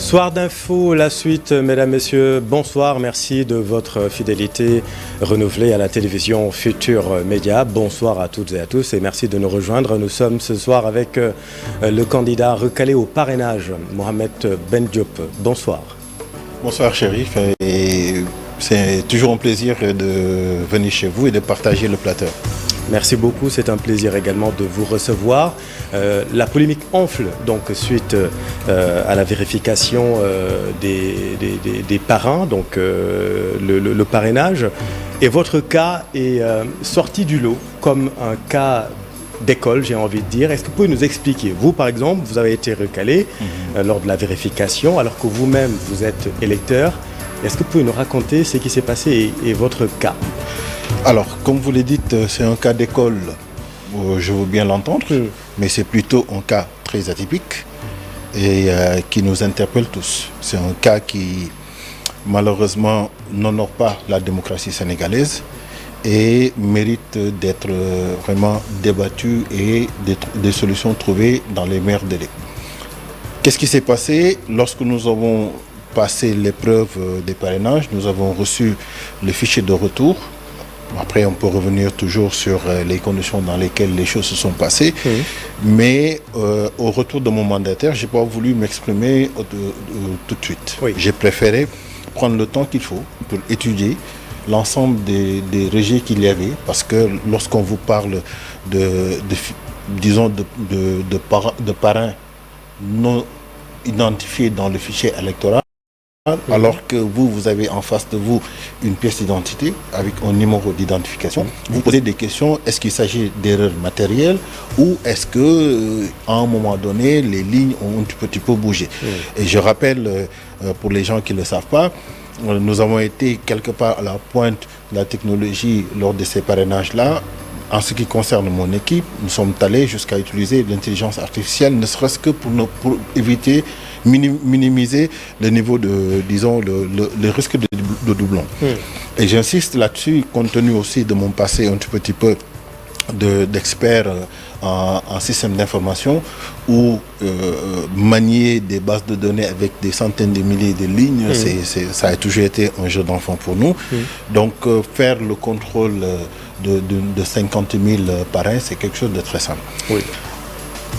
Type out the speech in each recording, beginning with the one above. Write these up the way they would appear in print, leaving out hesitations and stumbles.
Soir d'info, la suite, mesdames, messieurs, bonsoir, merci de votre fidélité renouvelée à la télévision Futur Média. Bonsoir à toutes et à tous et merci de nous rejoindre. Nous sommes ce soir avec le candidat recalé au parrainage, Mohamed Ben Diop. Bonsoir. Bonsoir Chérif, et c'est toujours un plaisir de venir chez vous et de partager le plateau. Merci beaucoup, c'est un plaisir également de vous recevoir. La polémique enfle donc suite à la vérification des parrains, donc le parrainage. Et votre cas est sorti du lot comme un cas d'école, j'ai envie de dire. Est-ce que vous pouvez nous expliquer? Vous, par exemple, vous avez été recalé lors de la vérification, alors que vous-même, vous êtes électeur. Est-ce que vous pouvez nous raconter ce qui s'est passé et votre cas? Alors, comme vous le dites, c'est un cas d'école, je veux bien l'entendre, mais c'est plutôt un cas très atypique et qui nous interpelle tous. C'est un cas qui, malheureusement, n'honore pas la démocratie sénégalaise et mérite d'être vraiment débattu et des solutions trouvées dans les meilleurs délais. Qu'est-ce qui s'est passé lorsque nous avons passé l'épreuve des parrainages? Nous avons reçu le fichier de retour. Après, on peut revenir toujours sur les conditions dans lesquelles les choses se sont passées. Mais au retour de mon mandataire, je n'ai pas voulu m'exprimer tout de suite. J'ai préféré prendre le temps qu'il faut pour étudier l'ensemble des régies qu'il y avait. Parce que lorsqu'on vous parle de parrains non identifiés dans le fichier électoral, alors que vous avez en face de vous une pièce d'identité avec un numéro d'identification, vous posez des questions, est-ce qu'il s'agit d'erreurs matérielles ou est-ce que à un moment donné les lignes ont un petit peu bougé. Et je rappelle pour les gens qui ne le savent pas, nous avons été quelque part à la pointe de la technologie lors de ces parrainages-là. En ce qui concerne mon équipe, nous sommes allés jusqu'à utiliser l'intelligence artificielle, ne serait-ce que pour éviter, minimiser le niveau de, disons, le risque de doublon. Et j'insiste là-dessus, compte tenu aussi de mon passé un petit peu d'expert en système d'information, où manier des bases de données avec des centaines de milliers de lignes, ça a toujours été un jeu d'enfant pour nous. Donc faire le contrôle de 50 000 parrains, c'est quelque chose de très simple.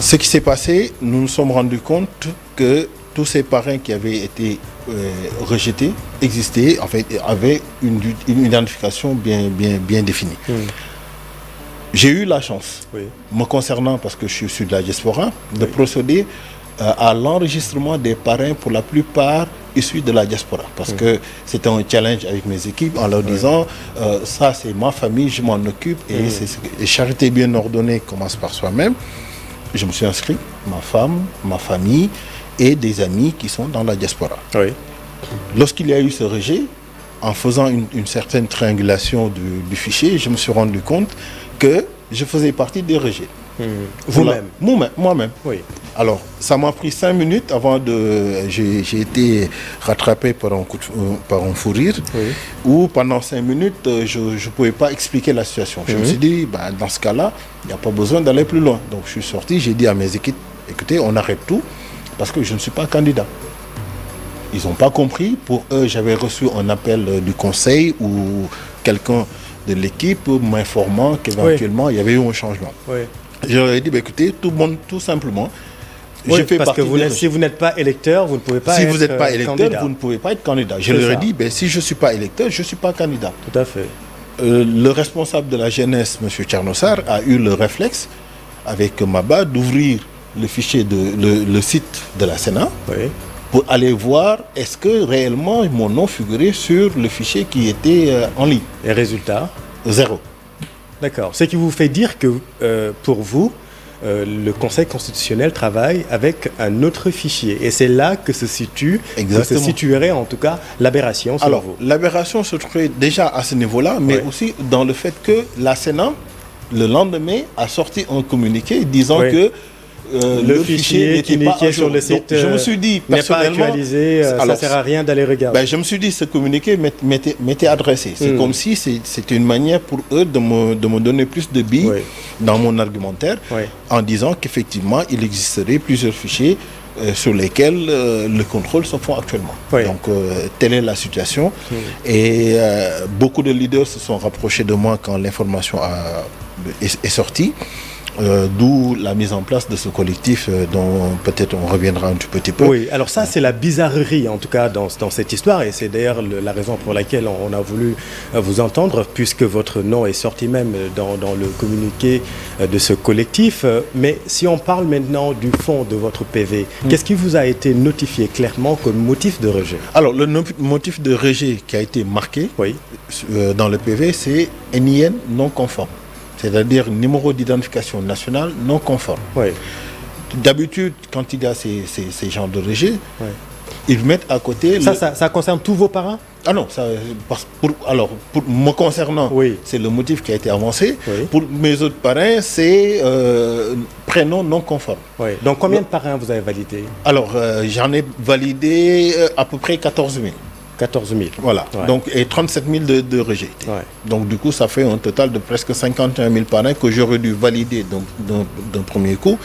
Ce qui s'est passé, nous nous sommes rendus compte que tous ces parrains qui avaient été rejetés existaient, en fait, avaient une identification bien définie. J'ai eu la chance, me concernant, parce que je suis de la diaspora, de procéder à l'enregistrement des parrains pour la plupart issus de la diaspora. Parce que c'était un challenge avec mes équipes en leur disant ça c'est ma famille, je m'en occupe et charité bien ordonnée commence par soi-même. Je me suis inscrit, ma femme, ma famille et des amis qui sont dans la diaspora. Lorsqu'il y a eu ce rejet, en faisant une certaine triangulation du fichier, je me suis rendu compte que je faisais partie des rejets. Vous-même? Moi-même. Alors, ça m'a pris 5 minutes avant de... J'ai été rattrapé par un fou rire, où pendant 5 minutes, je ne pouvais pas expliquer la situation. Je me suis dit, dans ce cas-là, il n'y a pas besoin d'aller plus loin. Donc, je suis sorti, j'ai dit à mes équipes, écoutez, on arrête tout, parce que je ne suis pas candidat. Ils n'ont pas compris. Pour eux, j'avais reçu un appel du conseil ou quelqu'un de l'équipe m'informant qu'éventuellement, il y avait eu un changement. Je leur ai dit, écoutez, tout simplement, parce que si vous n'êtes pas électeur, vous ne pouvez pas être candidat. Si vous n'êtes pas électeur, vous ne pouvez pas être candidat. Je leur ai dit, si je ne suis pas électeur, je ne suis pas candidat. Tout à fait. Le responsable de la jeunesse, M. Tchernossar, a eu le réflexe, avec Maba, d'ouvrir le fichier, le site de la Sénat, pour aller voir est-ce que réellement mon nom figurait sur le fichier qui était en ligne. Et résultat? 0. D'accord. Ce qui vous fait dire que pour vous, le Conseil constitutionnel travaille avec un autre fichier. Et c'est là que se situerait en tout cas l'aberration. Alors, l'aberration se trouvait déjà à ce niveau-là, mais aussi dans le fait que la Sénat, le lendemain, a sorti un communiqué disant que le fichier qui est sur le site je me suis dit, n'est pas actualisé, ça ne sert à rien d'aller regarder. Je me suis dit, ce communiqué m'était adressé. C'est comme si c'était une manière pour eux de me donner plus de billes dans mon argumentaire, en disant qu'effectivement, il existerait plusieurs fichiers sur lesquels les contrôles se font actuellement. Oui. Donc, telle est la situation. Et beaucoup de leaders se sont rapprochés de moi quand l'information est sortie. D'où la mise en place de ce collectif dont peut-être on reviendra un tout petit peu. Oui, alors ça c'est la bizarrerie en tout cas dans cette histoire et c'est d'ailleurs la raison pour laquelle on a voulu vous entendre puisque votre nom est sorti même dans le communiqué de ce collectif. Mais si on parle maintenant du fond de votre PV, qu'est-ce qui vous a été notifié clairement comme motif de rejet? Alors le motif de rejet qui a été marqué dans le PV, c'est NIN non conforme. C'est-à-dire numéro d'identification nationale non conforme. Oui. D'habitude, quand il y a ces genres de rejet, ils mettent à côté... Ça concerne tous vos parents? Ah non, pour me concernant, c'est le motif qui a été avancé. Oui. Pour mes autres parrains, c'est prénom non conforme. Oui. Donc combien de parrains vous avez validé? Alors, j'en ai validé à peu près 14 000. 14 000. Voilà. Donc, et 37 000 de rejetés. Donc, du coup, ça fait un total de presque 51 000 parrains que j'aurais dû valider d'un premier coup.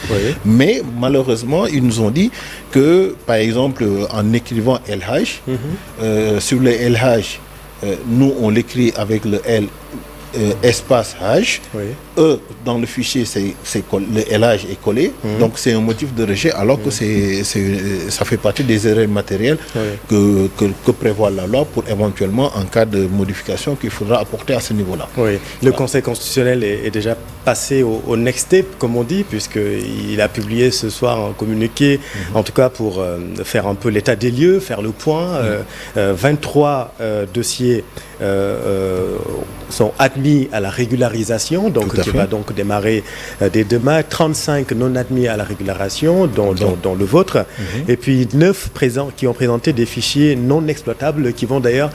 Mais malheureusement, ils nous ont dit que, par exemple, en écrivant LH, sur le LH, nous, on l'écrit avec le L espace H. E, dans le fichier, le LH est collé. Donc, c'est un motif de rejet, alors que ça fait partie des erreurs matérielles que prévoit la loi pour éventuellement, en cas de modification, qu'il faudra apporter à ce niveau-là. Oui. Le Conseil constitutionnel est déjà passé au next step, comme on dit, puisqu'il a publié ce soir un communiqué, en tout cas pour faire un peu l'état des lieux, faire le point. 23 dossiers sont admis à la régularisation, donc qui va donc démarrer dès demain. 35 non admis à la régularisation, dont le vôtre. Et puis 9 qui ont présenté des fichiers non exploitables, qui vont d'ailleurs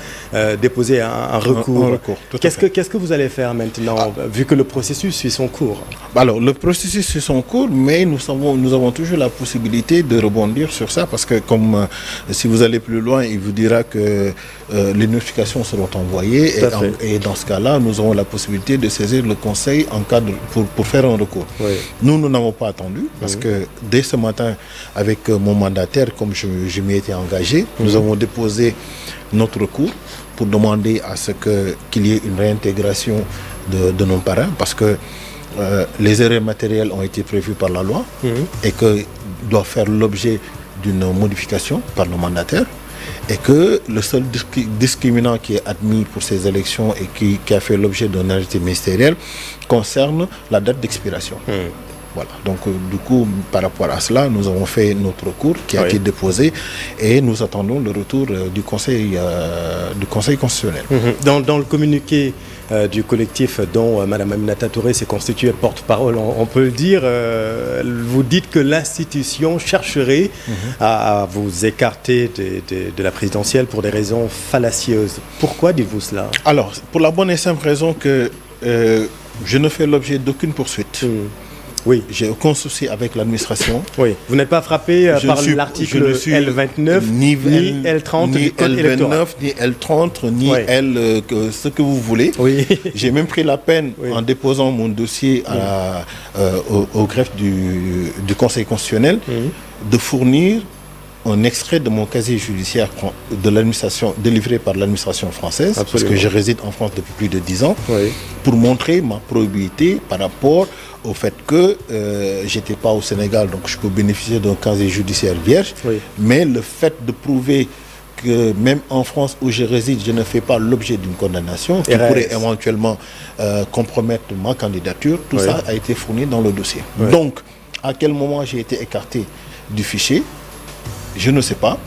déposer un recours. Qu'est-ce que vous allez faire maintenant, vu que le processus suit son cours? Alors, le processus suit son cours, mais nous avons toujours la possibilité de rebondir sur ça, parce que comme si vous allez plus loin, il vous dira que les notifications seront envoyées, et dans ce cas-là, nous aurons la possibilité de saisir le Conseil en cas pour faire un recours. Nous n'avons pas attendu, parce que dès ce matin, avec mon mandataire, comme je m'y étais engagé, nous avons déposé notre recours pour demander à ce qu'il y ait une réintégration de nos parrains, parce que les erreurs matérielles ont été prévues par la loi et que doivent faire l'objet d'une modification par le mandataire, et que le seul discriminant qui est admis pour ces élections et qui a fait l'objet d'un arrêté ministériel concerne la date d'expiration. Voilà. Donc, du coup, par rapport à cela, nous avons fait notre recours qui a été déposé, et nous attendons le retour du Conseil constitutionnel. Dans le communiqué du collectif dont Mme Aminata Touré s'est constituée porte-parole, on peut le dire, vous dites que l'institution chercherait à vous écarter de la présidentielle pour des raisons fallacieuses. Pourquoi dites-vous cela? Alors, pour la bonne et simple raison que je ne fais l'objet d'aucune poursuite. Oui. J'ai aucun souci avec l'administration. Oui. Vous n'êtes pas frappé par l'article L29, ni L30 du code électoral. Ni L30, ni L ce que vous voulez. Oui. J'ai même pris la peine, en déposant mon dossier au greffe du Conseil constitutionnel, de fournir un extrait de mon casier judiciaire de l'administration, délivré par l'administration française, parce que je réside en France depuis plus de 10 ans, pour montrer ma probité par rapport au fait que j'étais pas au Sénégal, donc je peux bénéficier d'un casier judiciaire vierge, mais le fait de prouver que même en France où je réside, je ne fais pas l'objet d'une condamnation qui pourrait éventuellement compromettre ma candidature, tout ça a été fourni dans le dossier. Donc, à quel moment j'ai été écarté du fichier? Je ne sais pas.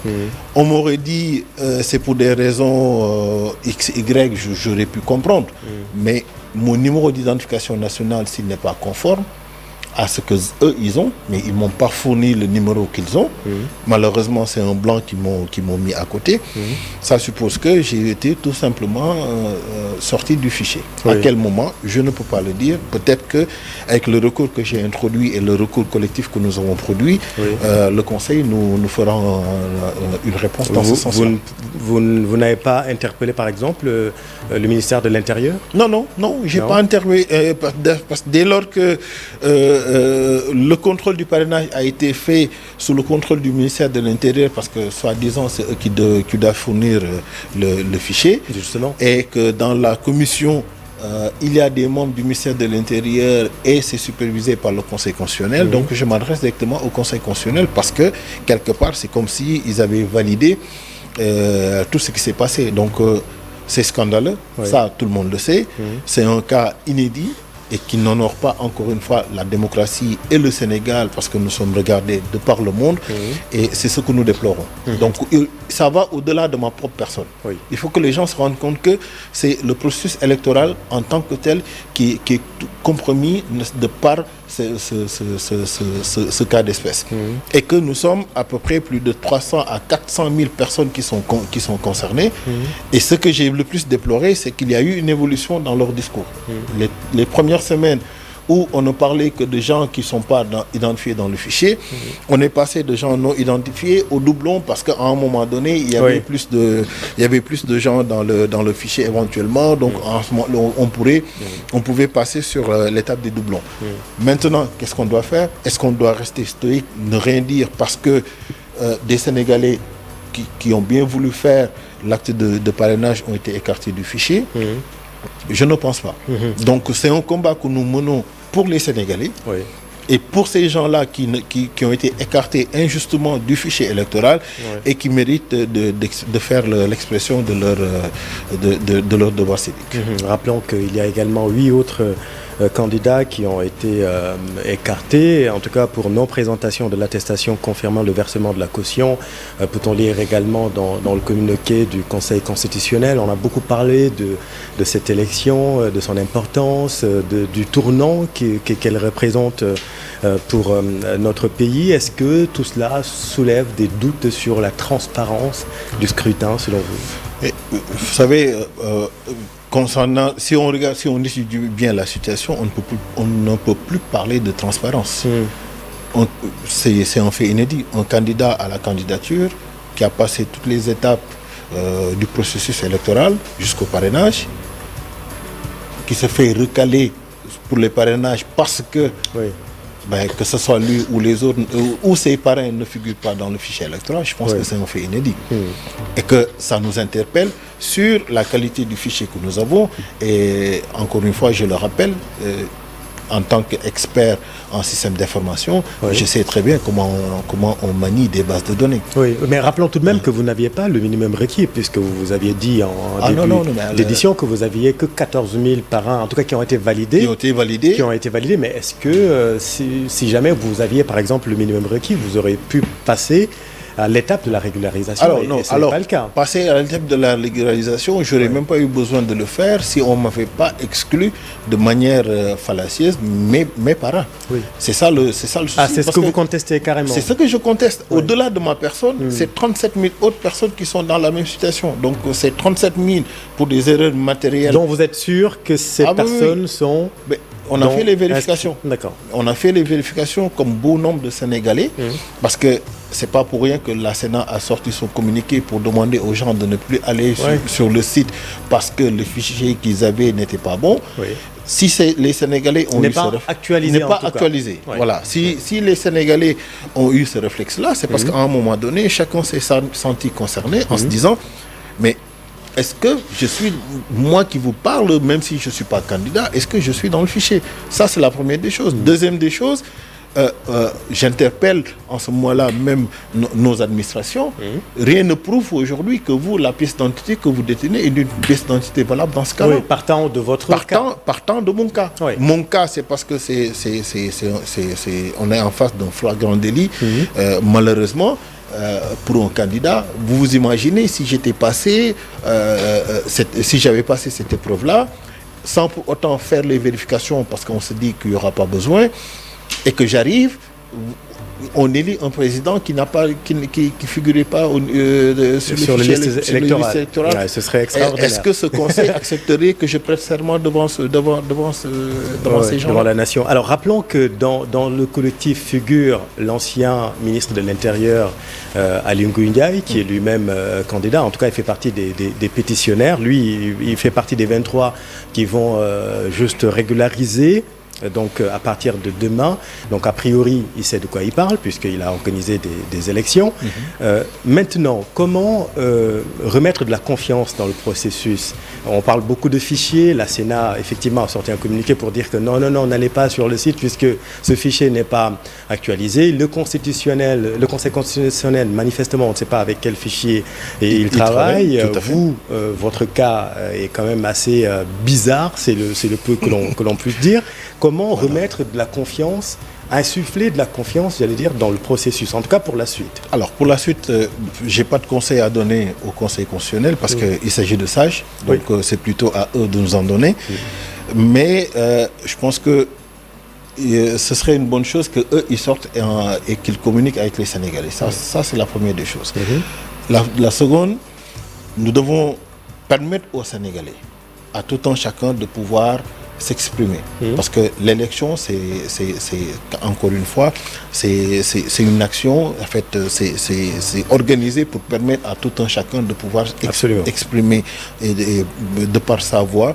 On m'aurait dit c'est pour des raisons X, Y, j'aurais pu comprendre. Mais mon numéro d'identification nationale, s'il n'est pas conforme à ce que eux ils ont, mais ils m'ont pas fourni le numéro qu'ils ont. Malheureusement, c'est un blanc qui m'ont mis à côté. Ça suppose que j'ai été tout simplement sorti du fichier. À quel moment? Je ne peux pas le dire. Peut-être que avec le recours que j'ai introduit et le recours collectif que nous avons produit, le Conseil nous fera une réponse dans ce sens-là. Vous n'avez pas interpellé, par exemple, le ministère de l'Intérieur? Non, j'ai pas interpellé, parce que dès lors que le contrôle du parrainage a été fait sous le contrôle du ministère de l'Intérieur parce que, soi-disant, c'est eux qui doivent fournir le fichier. Justement. Et que dans la commission, il y a des membres du ministère de l'Intérieur et c'est supervisé par le Conseil constitutionnel. Donc je m'adresse directement au Conseil constitutionnel parce que, quelque part, c'est comme s'ils avaient validé tout ce qui s'est passé. Donc c'est scandaleux, ça tout le monde le sait. C'est un cas inédit et qui n'honore pas encore une fois la démocratie et le Sénégal parce que nous sommes regardés de par le monde et c'est ce que nous déplorons. Donc ça va au-delà de ma propre personne. Il faut que les gens se rendent compte que c'est le processus électoral en tant que tel qui est compromis de par ce cas d'espèce. Et que nous sommes à peu près plus de 300 à 400 000 personnes qui sont concernées. Et ce que j'ai le plus déploré, c'est qu'il y a eu une évolution dans leur discours. Les premières semaines où on ne parlait que de gens qui ne sont pas identifiés dans le fichier, on est passé de gens non identifiés au doublon parce qu'à un moment donné, il y avait plus de gens dans le fichier éventuellement. Donc en ce moment, on pouvait passer sur l'étape des doublons. Maintenant, qu'est-ce qu'on doit faire? Est-ce qu'on doit rester stoïque, ne rien dire parce que des Sénégalais qui ont bien voulu faire l'acte de parrainage ont été écartés du fichier? Je ne pense pas. Donc c'est un combat que nous menons pour les Sénégalais et pour ces gens-là qui ont été écartés injustement du fichier électoral et qui méritent de faire l'expression de leur devoir civique. Rappelons qu'il y a également 8 autres candidats qui ont été écartés, en tout cas pour non-présentation de l'attestation confirmant le versement de la caution. Peut-on lire également dans le communiqué du Conseil constitutionnel. On a beaucoup parlé de cette élection, de son importance, du tournant qu'elle représente pour notre pays. Est-ce que tout cela soulève des doutes sur la transparence du scrutin selon vous? Vous savez, concernant, si on étudie bien la situation, on ne peut plus parler de transparence. C'est un fait inédit. Un candidat à la candidature qui a passé toutes les étapes du processus électoral jusqu'au parrainage, qui se fait recaler pour les parrainages parce que que ce soit lui ou les autres, ou ses parrains ne figurent pas dans le fichier électoral, je pense que c'est un fait inédit. Et que ça nous interpelle sur la qualité du fichier que nous avons. Et encore une fois, je le rappelle, en tant qu'expert en système d'information, je sais très bien comment on manie des bases de données. Mais rappelons tout de même que vous n'aviez pas le minimum requis, puisque vous aviez dit en début d'édition que vous aviez que 14 000 parrains, en tout cas qui ont été validés. Qui ont été validés. Mais est-ce que si jamais vous aviez par exemple le minimum requis, vous auriez pu passer à l'étape de la régularisation? Alors non, ce n'est pas le cas. Passer à l'étape de la régularisation, je n'aurais même pas eu besoin de le faire si on ne m'avait pas exclu de manière fallacieuse mes parents. C'est ça le souci. C'est ce que vous contestez carrément? C'est ce que je conteste. Au-delà de ma personne, c'est 37 000 autres personnes qui sont dans la même situation. Donc c'est 37 000 pour des erreurs matérielles. Donc vous êtes sûr que ces personnes sont... On a fait les vérifications. D'accord. On a fait les vérifications comme bon nombre de Sénégalais parce que c'est pas pour rien que la Sénat a sorti son communiqué pour demander aux gens de ne plus aller sur le site parce que le fichier qu'ils avaient n'était pas bon. Si les Sénégalais ont eu actualisé. Voilà. Si les Sénégalais ont eu ce réflexe-là, c'est parce qu'à un moment donné, chacun s'est senti concerné en se disant, mais est-ce que je suis, moi qui vous parle, même si je ne suis pas candidat, est-ce que je suis dans le fichier? Ça, c'est la première des choses. Deuxième des choses, j'interpelle en ce moment-là même nos administrations. Rien ne prouve aujourd'hui que vous, la pièce d'identité que vous détenez est une pièce d'identité valable dans ce cas-là. Partant de votre cas. Partant de mon cas. Mon cas, c'est parce que on est en face d'un flagrant délit. Malheureusement, pour un candidat, vous vous imaginez si j'étais passé, si j'avais passé cette épreuve-là, sans pour autant faire les vérifications parce qu'on se dit qu'il n'y aura pas besoin, et que j'arrive, on élit un président qui figurait pas sur les listes électorales. Ce serait extraordinaire. Est-ce que ce conseil accepterait que je prête serment devant ces gens devant la nation? Alors rappelons que dans le collectif figure l'ancien ministre de l'Intérieur Aly Ngouille Ndiaye, qui est lui-même candidat. En tout cas, il fait partie des pétitionnaires. Lui, il fait partie des 23 qui vont juste régulariser donc à partir de demain. Donc a priori, il sait de quoi il parle puisqu'il a organisé des élections. Maintenant, comment remettre de la confiance dans le processus? On parle beaucoup de fichiers. La Sénat, effectivement, a sorti un communiqué pour dire que non, n'allez pas sur le site puisque ce fichier n'est pas actualisé. Le Conseil constitutionnel, manifestement, on ne sait pas avec quel fichier il travaille. Vous, votre cas est quand même assez bizarre, c'est le peu que l'on puisse dire. Comment remettre de la confiance, insuffler de la confiance, j'allais dire, dans le processus, en tout cas pour la suite? Alors pour la suite, je n'ai pas de conseil à donner au Conseil constitutionnel parce qu'il s'agit de sages, donc c'est plutôt à eux de nous en donner. Mais je pense que ce serait une bonne chose qu'eux, ils sortent et qu'ils communiquent avec les Sénégalais. Ça c'est la première des choses. La seconde, nous devons permettre aux Sénégalais, à tout un chacun, de pouvoir s'exprimer. Parce que l'élection, c'est encore une fois, c'est une action, en fait, c'est organisé pour permettre à tout un chacun de pouvoir exprimer de par sa voix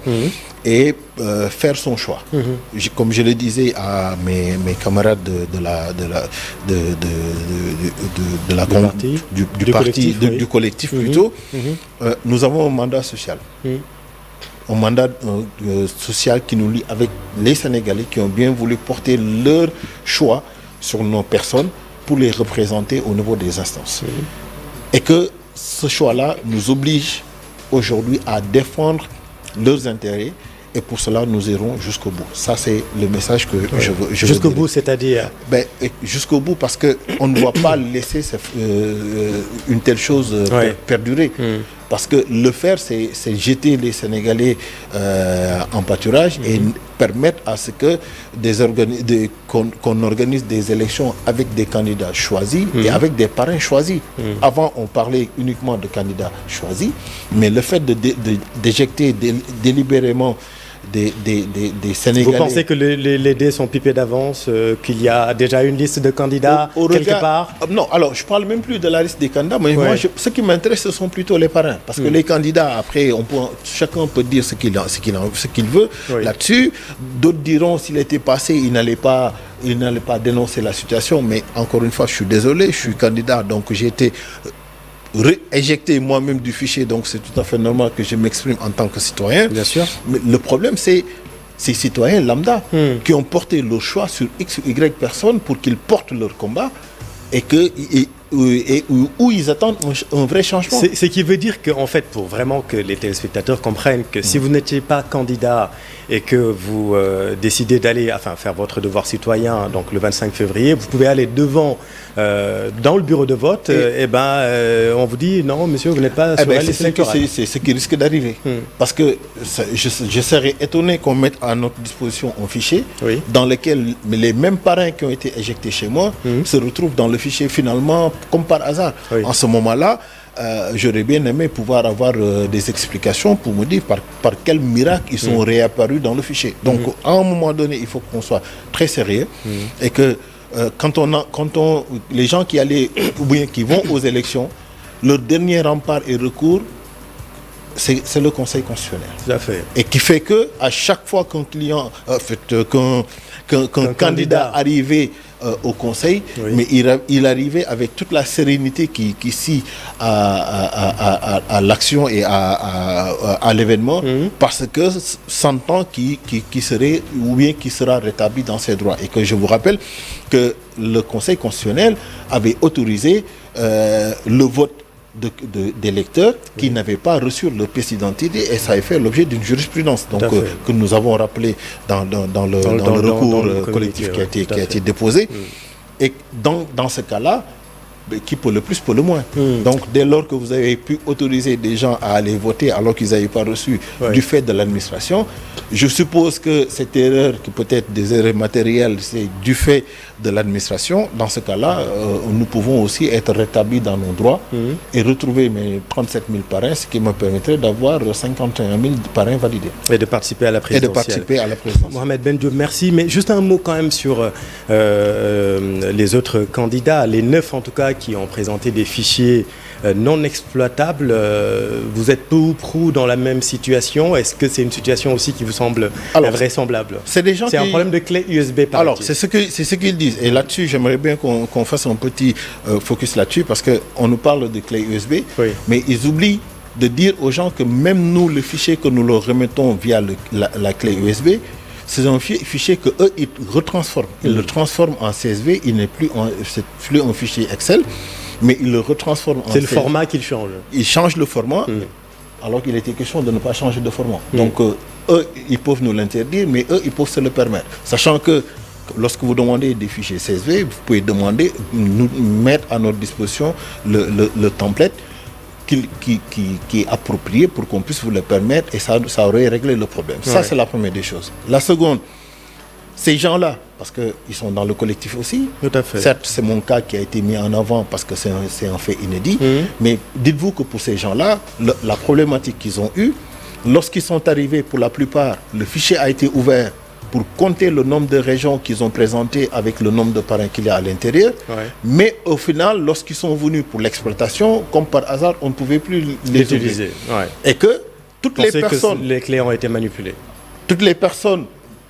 et faire son choix. Comme je le disais à mes camarades du collectif plutôt, nous avons un mandat social. Un mandat social qui nous lie avec les Sénégalais qui ont bien voulu porter leur choix sur nos personnes pour les représenter au niveau des instances. Et que ce choix-là nous oblige aujourd'hui à défendre leurs intérêts. Et pour cela, nous irons jusqu'au bout. Ça, c'est le message que je veux. Jusqu'au bout, c'est-à-dire jusqu'au bout, parce qu'on ne doit pas laisser une telle chose perdurer. Parce que le faire, c'est jeter les Sénégalais en pâturage et permettre à ce que qu'on organise des élections avec des candidats choisis et avec des parrains choisis. Avant, on parlait uniquement de candidats choisis, mais le fait d'éjecter délibérément des Sénégalais... Vous pensez que les dés sont pipés d'avance, qu'il y a déjà une liste de candidats quelque part? Non, alors je ne parle même plus de la liste des candidats, mais moi, ce qui m'intéresse, ce sont plutôt les parrains. Parce que les candidats, après, chacun peut dire ce qu'il veut là-dessus. D'autres diront, s'il était passé, il n'allait pas dénoncer la situation. Mais encore une fois, je suis désolé, je suis candidat, donc j'ai été éjecté moi-même du fichier, donc c'est tout à fait normal que je m'exprime en tant que citoyen. Bien sûr. Mais le problème, c'est ces citoyens lambda qui ont porté leur choix sur X ou Y personnes pour qu'ils portent leur combat et où ils attendent un vrai changement. Ce qui veut dire qu'en fait, pour vraiment que les téléspectateurs comprennent que si vous n'étiez pas candidat et que vous décidez d'aller faire votre devoir citoyen, donc le 25 février, vous pouvez aller devant dans le bureau de vote on vous dit non monsieur, vous n'êtes pas sur la liste électorale. C'est ce qui risque d'arriver. Parce que je serais étonné qu'on mette à notre disposition un fichier dans lequel les mêmes parrains qui ont été éjectés chez moi se retrouvent dans le fichier finalement comme par hasard. En ce moment-là, j'aurais bien aimé pouvoir avoir des explications pour me dire par quel miracle ils sont réapparus dans le fichier. Donc, à un moment donné, il faut qu'on soit très sérieux et que les gens qui allaient ou bien qui vont aux élections, leur dernier rempart et recours, c'est le Conseil constitutionnel. Tout à fait. Et qui fait que à chaque fois qu'un candidat arrivait au Conseil, mais il arrivait avec toute la sérénité qui scie à l'action et à l'événement, parce que sentant qu'il serait ou bien qu'il sera rétabli dans ses droits. Et que je vous rappelle que le Conseil constitutionnel avait autorisé le vote d'électeurs qui n'avaient pas reçu leur pièce d'identité, et ça a fait l'objet d'une jurisprudence que nous avons rappelé dans le recours collectif qui a été déposé. Et dans ce cas-là, qui pour le plus, pour le moins. Donc dès lors que vous avez pu autoriser des gens à aller voter alors qu'ils n'avaient pas reçu du fait de l'administration, je suppose que cette erreur, qui peut être des erreurs matérielles, c'est du fait de l'administration. Dans ce cas-là, nous pouvons aussi être rétablis dans nos droits et retrouver mes 37 000 parrains, ce qui me permettrait d'avoir 51 000 parrains validés. Et de participer à la présidentielle. Mohamed Ben Diop, merci. Mais juste un mot quand même sur les autres candidats, les 9 en tout cas, qui ont présenté des fichiers non exploitables. Vous êtes peu ou prou dans la même situation? Est-ce que c'est une situation aussi qui vous semble vraisemblable? C'est des gens C'est un problème de clé USB, par Alors, c'est ce qu'ils disent. Et là-dessus, j'aimerais bien qu'on fasse un petit focus là-dessus, parce qu'on nous parle de clé USB, oui. mais ils oublient de dire aux gens que même nous, le fichier que nous leur remettons via la clé USB, c'est un fichier que eux ils retransforment. Ils le transforment en CSV. Il n'est plus un fichier Excel, mais ils le retransforment en CSV. C'est le format qu'ils changent. Ils changent le format, alors qu'il était question de ne pas changer de format. Donc eux, ils peuvent nous l'interdire, mais eux, ils peuvent se le permettre. Sachant que lorsque vous demandez des fichiers CSV, vous pouvez demander, nous mettre à notre disposition le template qui est approprié pour qu'on puisse vous le permettre, et ça aurait réglé le problème. Ça, c'est la première des choses. La seconde, ces gens-là, parce qu'ils sont dans le collectif aussi, tout à fait. Certes, c'est mon cas qui a été mis en avant parce que c'est un fait inédit, mais dites-vous que pour ces gens-là, la problématique qu'ils ont eue, lorsqu'ils sont arrivés, pour la plupart, le fichier a été ouvert pour compter le nombre de régions qu'ils ont présentées avec le nombre de parrains qu'il y a à l'intérieur. Mais au final, lorsqu'ils sont venus pour l'exploitation, comme par hasard, on ne pouvait plus les utiliser. Et que toutes les personnes... que les clés ont été manipulées. Toutes les personnes...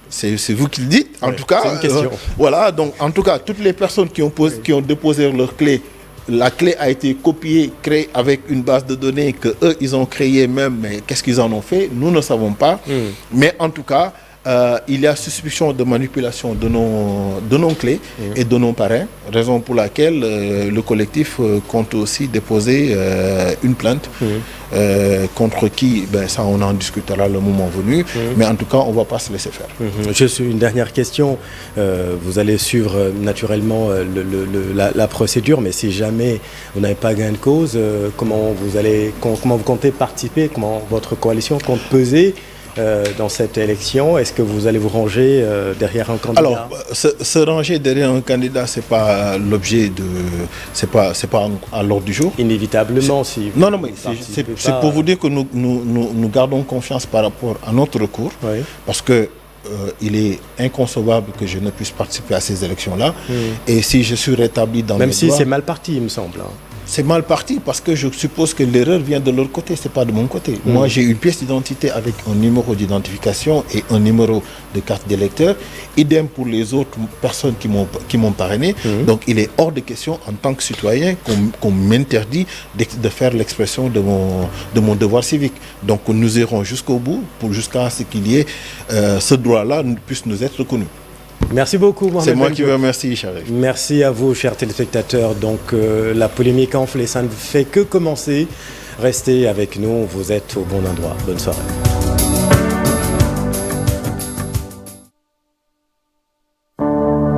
C'est vous qui le dites, en tout cas. C'est une question. Voilà, donc en tout cas, toutes les personnes qui ont déposé leur clé, la clé a été copiée, créée avec une base de données que eux ils ont créée même, mais qu'est-ce qu'ils en ont fait? Nous ne savons pas. Mais en tout cas, il y a suspicion de manipulation de nos clés et de nos parrains, raison pour laquelle le collectif compte aussi déposer une plainte contre qui, ça on en discutera le moment venu, mais en tout cas on ne va pas se laisser faire. Juste une dernière question, vous allez suivre naturellement la procédure, mais si jamais vous n'avez pas gain de cause, comment vous comptez participer, comment votre coalition compte peser dans cette élection? Est-ce que vous allez vous ranger derrière un candidat? Alors, se ranger derrière un candidat, c'est pas l'objet de... C'est pas à l'ordre du jour. Inévitablement, si... Non, mais c'est pour vous dire que nous gardons confiance par rapport à notre recours, parce que il est inconcevable que je ne puisse participer à ces élections-là. Et si je suis rétabli dans Même mes si droits, c'est mal parti, il me semble. c'est mal parti parce que je suppose que l'erreur vient de leur côté, c'est pas de mon côté. Moi, j'ai une pièce d'identité avec un numéro d'identification et un numéro de carte d'électeur. Idem pour les autres personnes qui m'ont parrainé. Donc, il est hors de question en tant que citoyen qu'on m'interdit de faire l'expression de mon devoir civique. Donc, nous irons jusqu'au bout jusqu'à ce qu'il y ait ce droit-là puisse nous être reconnu. Merci beaucoup, Mohamed. C'est moi qui vous remercie, Charles. Merci à vous, chers téléspectateurs. Donc, la polémique enfle et ça ne fait que commencer. Restez avec nous, vous êtes au bon endroit. Bonne soirée.